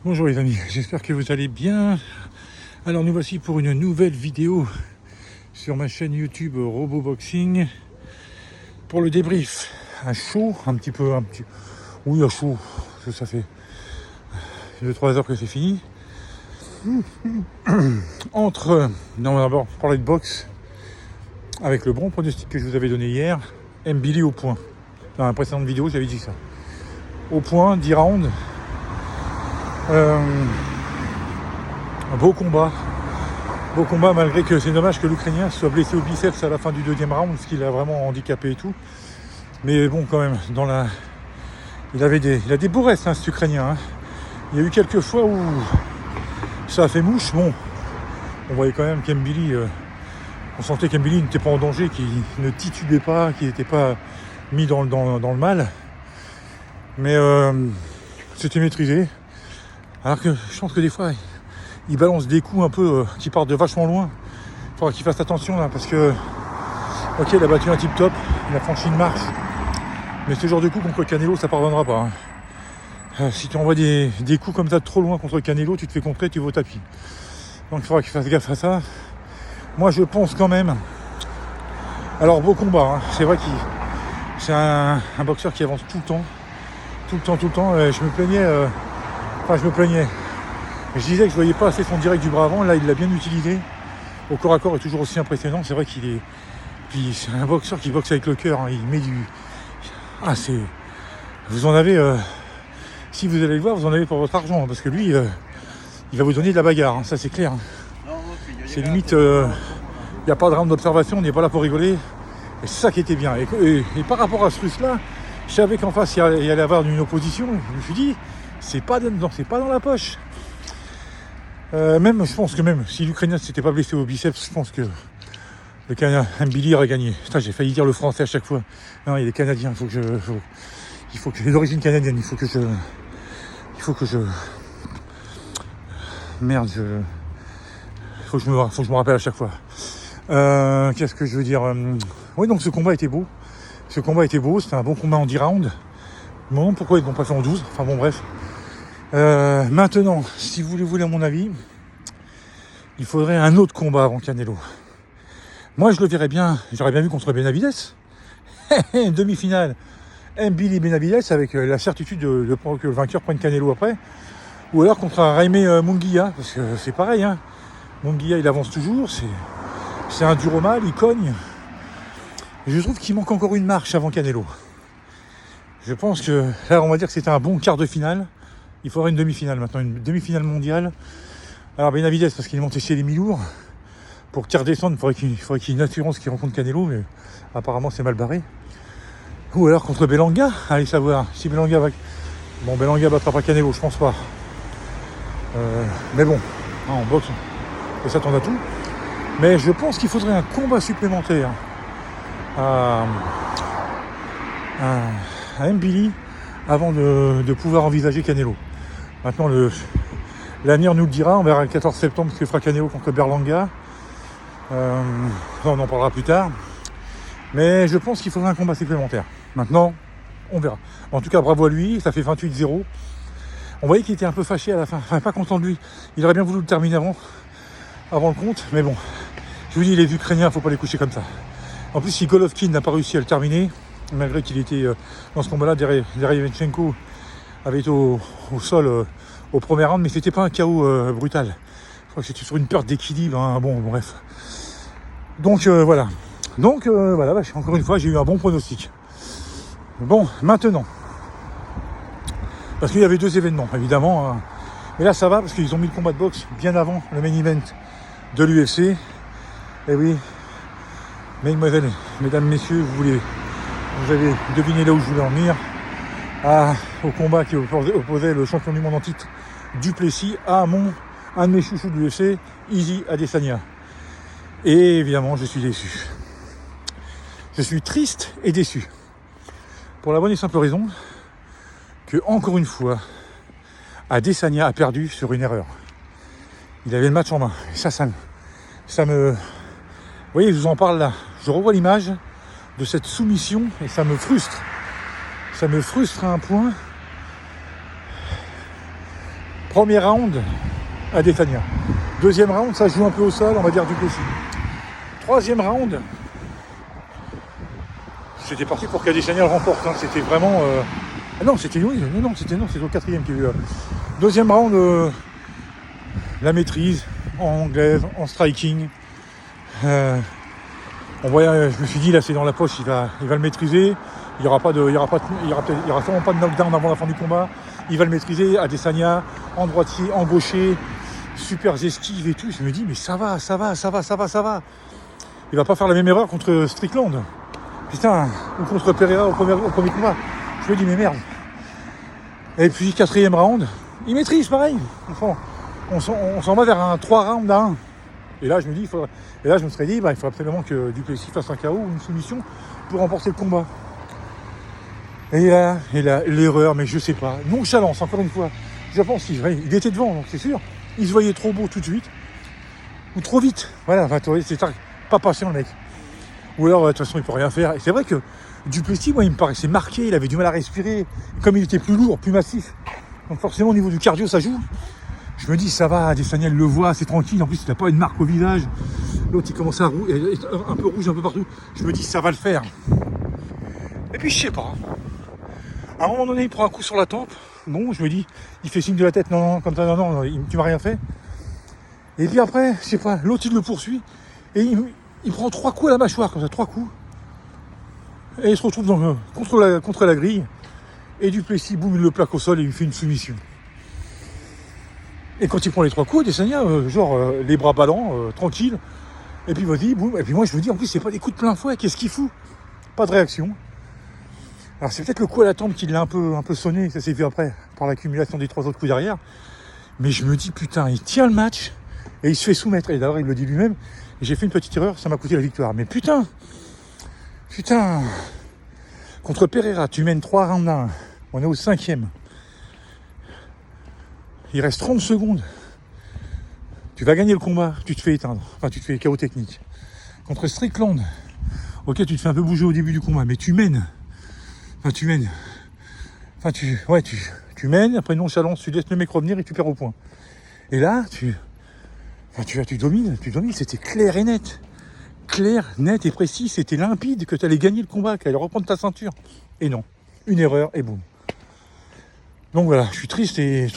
Bonjour les amis, j'espère que vous allez bien. Alors nous voici pour une nouvelle vidéo sur ma chaîne YouTube Roboboxing pour le débrief à chaud, oui à chaud, ça fait 2-3 heures que c'est fini. On va d'abord parler de boxe avec le bon pronostic que je vous avais donné hier, Mbili au point. Dans la précédente vidéo j'avais dit ça. Au point, 10 rounds. Beau combat malgré que c'est dommage que l'Ukrainien soit blessé au biceps à la fin du deuxième round, ce qui l'a vraiment handicapé et tout. Mais bon, quand même, il a des beaux restes, cet Ukrainien. Il y a eu quelques fois où ça a fait mouche. Bon, on voyait quand même qu'Mbili, on sentait qu'Mbili n'était pas en danger, qu'il ne titubait pas, qu'il n'était pas mis dans le mal. Mais c'était maîtrisé. Alors que je pense que des fois, il balance des coups un peu qui partent de vachement loin. Il faudra qu'il fasse attention là, parce que, ok, il a battu un tip top, il a franchi une marche. Mais ce genre de coup contre Canelo, ça ne pardonnera pas. Si tu envoies des coups comme ça trop loin contre Canelo, tu te fais contrer, tu vas au tapis. Donc il faudra qu'il fasse gaffe à ça. Moi je pense quand même. Alors beau combat, c'est vrai qu'il c'est un boxeur qui avance tout le temps. Tout le temps. Je me plaignais. Je disais que je voyais pas assez son direct du bras avant. Là, il l'a bien utilisé. Au corps à corps est toujours aussi impressionnant. C'est vrai qu'il est. Puis c'est un boxeur qui boxe avec le cœur. Il met du. C'est. Vous en avez. Si vous allez le voir, vous en avez pour votre argent. Parce que lui, il va vous donner de la bagarre. Ça, c'est clair. C'est limite. Il n'y a pas de round d'observation. On n'est pas là pour rigoler. Et c'est ça qui était bien. Et par rapport à ce Russe-là, je savais qu'en face, il y allait avoir une opposition. Je me suis dit. C'est pas dans la poche. Je pense que même si l'Ukrainien ne s'était pas blessé au biceps, je pense que le Canadien Mbili aurait gagné. Putain, j'ai failli dire le français à chaque fois. Non, il est canadien. Il faut que j'ai d'origine canadienne. Il faut que je. Merde. Il faut que je me rappelle à chaque fois. Qu'est-ce que je veux dire Oui, donc ce combat était beau. C'était un bon combat en 10 rounds. Bon, pourquoi ils l'ont pas fait en 12 ? Enfin bon, bref. Maintenant, si vous voulez mon avis, il faudrait un autre combat avant Canelo. Moi, je le verrais bien, j'aurais bien vu contre Benavides. Une demi-finale, Mbili Benavides, avec la certitude que le vainqueur prenne Canelo après. Ou alors contre un Jaime Munguia, parce que c'est pareil. Munguia, il avance toujours, c'est un dur au mal, il cogne. Et je trouve qu'il manque encore une marche avant Canelo. Je pense que, là, on va dire que c'était un bon quart de finale. Il faudrait une demi-finale maintenant, une demi-finale mondiale. Alors Benavides, parce qu'il est monté chez les mi-lourds. Pour qu'il redescende, il faudrait qu'il y ait une assurance qui rencontre Canelo, mais apparemment c'est mal barré. Ou alors contre Belanga, allez savoir. Si Belanga va... Bon, Belanga battra pas Canelo, je pense pas. Mais bon, en boxe, on peut s'attendre à tout. Mais je pense qu'il faudrait un combat supplémentaire à Mbili avant de pouvoir envisager Canelo. Maintenant, l'avenir nous le dira. On verra le 14 septembre ce que fera Canelo contre Berlanga. On en parlera plus tard. Mais je pense qu'il faudra un combat supplémentaire. Maintenant, on verra. En tout cas, bravo à lui. Ça fait 28-0. On voyait qu'il était un peu fâché à la fin. Enfin, pas content de lui. Il aurait bien voulu le terminer avant le compte. Mais bon, je vous dis, les Ukrainiens, il ne faut pas les coucher comme ça. En plus, si Golovkin n'a pas réussi à le terminer, malgré qu'il était dans ce combat-là, Derevenchenko avait été au sol au premier round, mais c'était pas un KO brutal. Je crois que c'était sur une perte d'équilibre. Bon, bref. Donc voilà. Encore une fois, j'ai eu un bon pronostic. Bon, maintenant. Parce qu'il y avait 2 événements, évidemment. Mais là, ça va, parce qu'ils ont mis le combat de boxe bien avant le main event de l'UFC. Et oui, mesdemoiselles, mesdames, messieurs, vous avez deviné là où je voulais en venir. Au combat qui opposait le champion du monde en titre Duplessis à un de mes chouchous de l'UFC, Izzy Adesanya. Et évidemment, je suis déçu. Je suis triste et déçu. Pour la bonne et simple raison que, encore une fois, Adesanya a perdu sur une erreur. Il avait le match en main. Et ça me... Vous voyez, je vous en parle là. Je revois l'image de cette soumission et ça me frustre. Ça me frustre à un point. Premier round, Adesanya. Deuxième round, ça joue un peu au sol, on va dire du Plessis. Troisième round, c'était parti pour qu'Adesanya le remporte. Hein. C'était vraiment... Non, c'était oui, non, c'était au quatrième qu'il y a eu. Deuxième round, la maîtrise en anglaise, en striking. On voyait, je me suis dit là, c'est dans la poche, il va le maîtriser. Il y aura sûrement pas de knockdown avant la fin du combat. Il va le maîtriser. Adesanya en droitier, en gaucher, super esquive et tout. Je me dis mais ça va. Il va pas faire la même erreur contre Strickland. Putain, ou contre Pereira au premier combat. Je me dis mais merde. Et puis quatrième round, il maîtrise pareil. Enfin, on s'en va vers un 3 rounds à 1. Et là je me dis, je me serais dit, il faudrait absolument que Duplessis fasse un KO ou une soumission pour remporter le combat. Et là, l'erreur, mais je sais pas. Nonchalance, encore une fois. Je pense qu'il était devant, donc c'est sûr. Il se voyait trop beau tout de suite. Ou trop vite. Voilà, c'est pas patient le mec. Ou alors, de toute façon, il peut rien faire. Et c'est vrai que Duplessis, moi, il me paraissait marqué, il avait du mal à respirer. Comme il était plus lourd, plus massif. Donc forcément, au niveau du cardio, ça joue. Je me dis, ça va, Adesanya, il le voit, c'est tranquille. En plus, il n'a pas une marque au visage. L'autre, il commence à être un peu rouge un peu partout. Je me dis, ça va le faire. Et puis, je sais pas. À un moment donné, il prend un coup sur la tempe. Bon, je me dis, il fait signe de la tête. Non, comme ça, non, tu m'as rien fait. Et puis après, je sais pas, l'autre, il le poursuit. Et il prend 3 coups à la mâchoire, comme ça, 3 coups. Et il se retrouve contre la grille. Et Duplessis, boum, il le plaque au sol et il lui fait une soumission. Et quand il prend les 3 coups, Adesanya, les bras ballants, tranquille. Et puis vas-y, boum. Et puis moi je me dis, en plus c'est pas des coups de plein fouet, qu'est-ce qu'il fout? Pas de réaction. Alors c'est peut-être le coup à la tempe qui l'a un peu sonné, ça s'est vu après, par l'accumulation des 3 autres coups derrière. Mais je me dis, putain, il tient le match et il se fait soumettre. Et d'ailleurs il le dit lui-même, j'ai fait une petite erreur, ça m'a coûté la victoire. Mais putain, contre Pereira, tu mènes 3 rounds à 1. On est au 5e. Il reste 30 secondes. Tu vas gagner le combat, tu te fais éteindre. Enfin, tu te fais KO technique. Contre Strickland, ok, tu te fais un peu bouger au début du combat, mais tu mènes. Tu mènes. Après nonchalance, tu laisses le mec revenir et tu perds au point. Et là, tu domines. C'était clair et net. Clair, net et précis. C'était limpide que tu allais gagner le combat, que tu allais reprendre ta ceinture. Et non. Une erreur et boum. Donc voilà, je suis triste et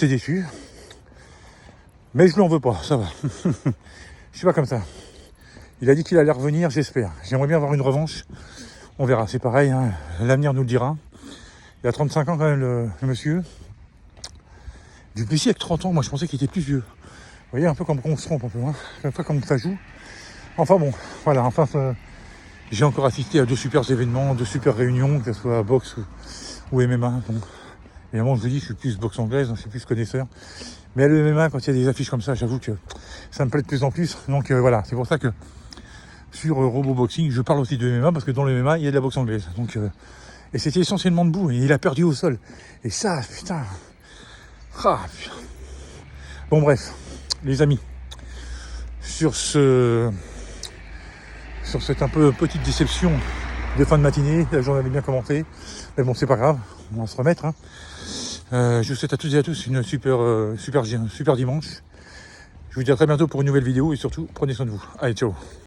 déçu. Mais je lui en veux pas, ça va. Je suis pas comme ça. Il a dit qu'il allait revenir, j'espère. J'aimerais bien avoir une revanche. On verra, c'est pareil, hein. L'avenir nous le dira. Il a 35 ans quand même, le monsieur. Duplessis avec 30 ans, moi je pensais qu'il était plus vieux. Vous voyez, un peu comme on se trompe un peu, hein. Un peu comme ça joue. Enfin bon, voilà, j'ai encore assisté à 2 super événements, 2 super réunions, que ce soit boxe ou MMA. Donc, évidemment, je vous dis, je suis plus boxe anglaise, je suis plus connaisseur. Mais le MMA, quand il y a des affiches comme ça, j'avoue que ça me plaît de plus en plus. Donc voilà, c'est pour ça que sur Roboboxing, je parle aussi de MMA, parce que dans le MMA, il y a de la boxe anglaise. Donc, et c'était essentiellement debout, et il a perdu au sol. Et ça, putain. Bon bref, les amis, sur cette un peu petite déception de fin de matinée, la journée avait bien commencé. Mais bon, c'est pas grave, on va se remettre. Hein. Je vous souhaite à toutes et à tous une super dimanche. Je vous dis à très bientôt pour une nouvelle vidéo et surtout, prenez soin de vous. Allez, ciao.